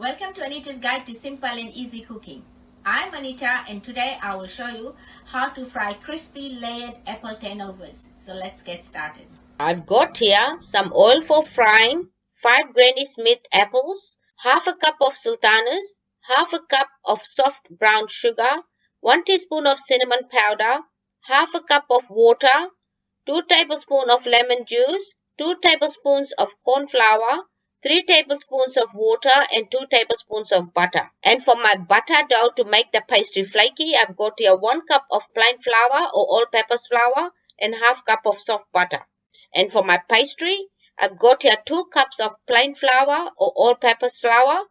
Welcome to Anita's Guide to Simple and Easy Cooking. I'm Anita and today I will show you how to fry crispy layered apple turnovers. So let's get started. I've got here some oil for frying, 5 Granny Smith apples, half a cup of sultanas, half a cup of soft brown sugar, 1 teaspoon of cinnamon powder, half a cup of water, 2 tablespoons of lemon juice, 2 tablespoons of corn flour, 3 tablespoons of water and 2 tablespoons of butter. And for my butter dough to make the pastry flaky, I've got here 1 cup of plain flour or all-purpose flour and half cup of soft butter. And for my pastry, I've got here 2 cups of plain flour or all-purpose flour,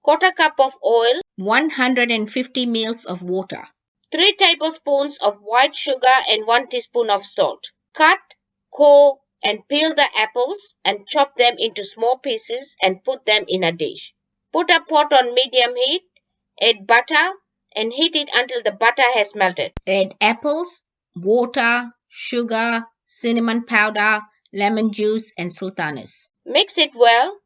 1/4 cup of oil, 150 ml of water, 3 tablespoons of white sugar and 1 teaspoon of salt. Cut, core, and peel the apples and chop them into small pieces and put them in a dish. Put a pot on medium heat, add butter and heat it until the butter has melted. Add apples, water, sugar, cinnamon powder, lemon juice and sultanas. Mix it well,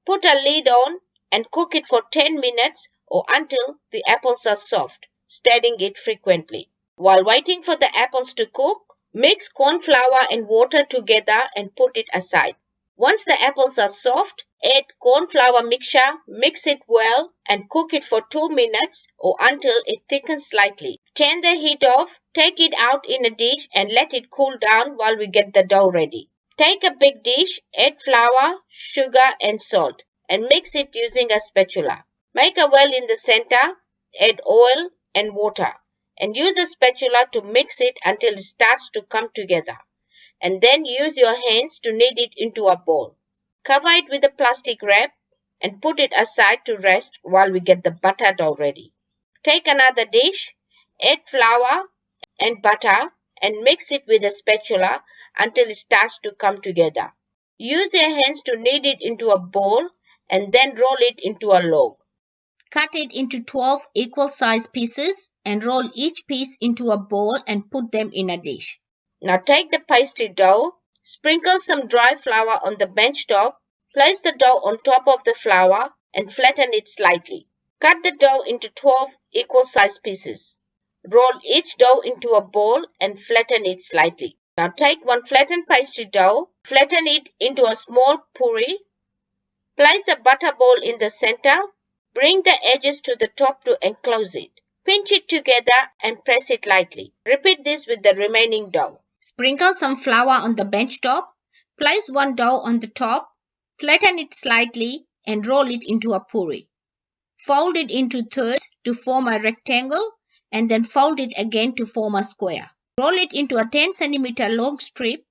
put a lid on and cook it for 10 minutes or until the apples are soft, stirring it frequently. While waiting for the apples to cook, mix corn flour and water together and put it aside. Once the apples are soft, add corn flour mixture, mix it well and cook it for 2 minutes or until it thickens slightly. Turn the heat off, take it out in a dish and let it cool down while we get the dough ready. Take a big dish, add flour, sugar and salt and mix it using a spatula. Make a well in the center, add oil and water. And use a spatula to mix it until it starts to come together. And then use your hands to knead it into a ball. Cover it with a plastic wrap and put it aside to rest while we get the butter dough ready. Take another dish, add flour and butter and mix it with a spatula until it starts to come together. Use your hands to knead it into a ball and then roll it into a log. Cut it into 12 equal-sized pieces and roll each piece into a bowl and put them in a dish. Now take the pastry dough, sprinkle some dry flour on the bench top, place the dough on top of the flour and flatten it slightly. Cut the dough into 12 equal-sized pieces. Roll each dough into a bowl and flatten it slightly. Now take one flattened pastry dough, flatten it into a small puree, place a butter bowl in the center, bring the edges to the top to enclose it. Pinch it together and press it lightly. Repeat this with the remaining dough. Sprinkle some flour on the bench top. Place one dough on the top. Flatten it slightly and roll it into a puree. Fold it into thirds to form a rectangle and then fold it again to form a square. Roll it into a 10 cm long strip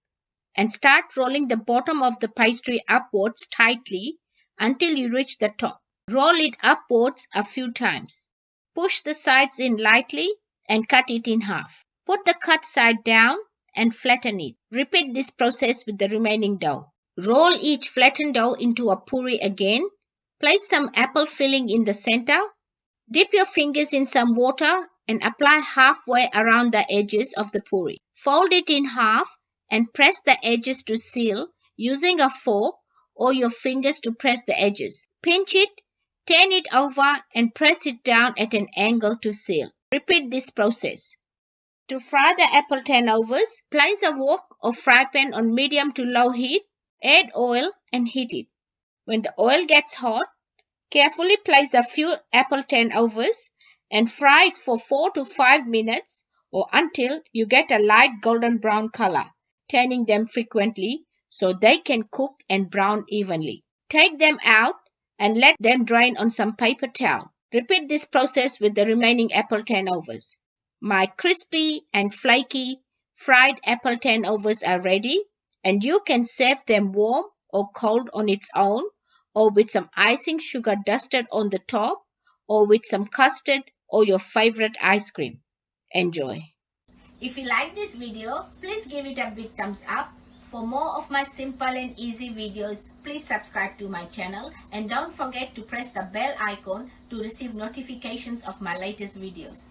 and start rolling the bottom of the pastry upwards tightly until you reach the top. Roll it upwards a few times. Push the sides in lightly and cut it in half. Put the cut side down and flatten it. Repeat this process with the remaining dough. Roll each flattened dough into a puree again. Place some apple filling in the center. Dip your fingers in some water and apply halfway around the edges of the puree. Fold it in half and press the edges to seal using a fork or your fingers to press the edges. Pinch it. Turn it over and press it down at an angle to seal. Repeat this process. To fry the apple turnovers, place a wok or fry pan on medium to low heat, add oil and heat it. When the oil gets hot, carefully place a few apple turnovers and fry it for 4 to 5 minutes or until you get a light golden brown color, turning them frequently so they can cook and brown evenly. Take them out and let them drain on some paper towel. Repeat this process with the remaining apple turnovers. My crispy and flaky fried apple turnovers are ready and you can serve them warm or cold on its own or with some icing sugar dusted on the top or with some custard or your favorite ice cream. Enjoy. If you like this video, please give it a big thumbs up. For more of my simple and easy videos, please subscribe to my channel and don't forget to press the bell icon to receive notifications of my latest videos.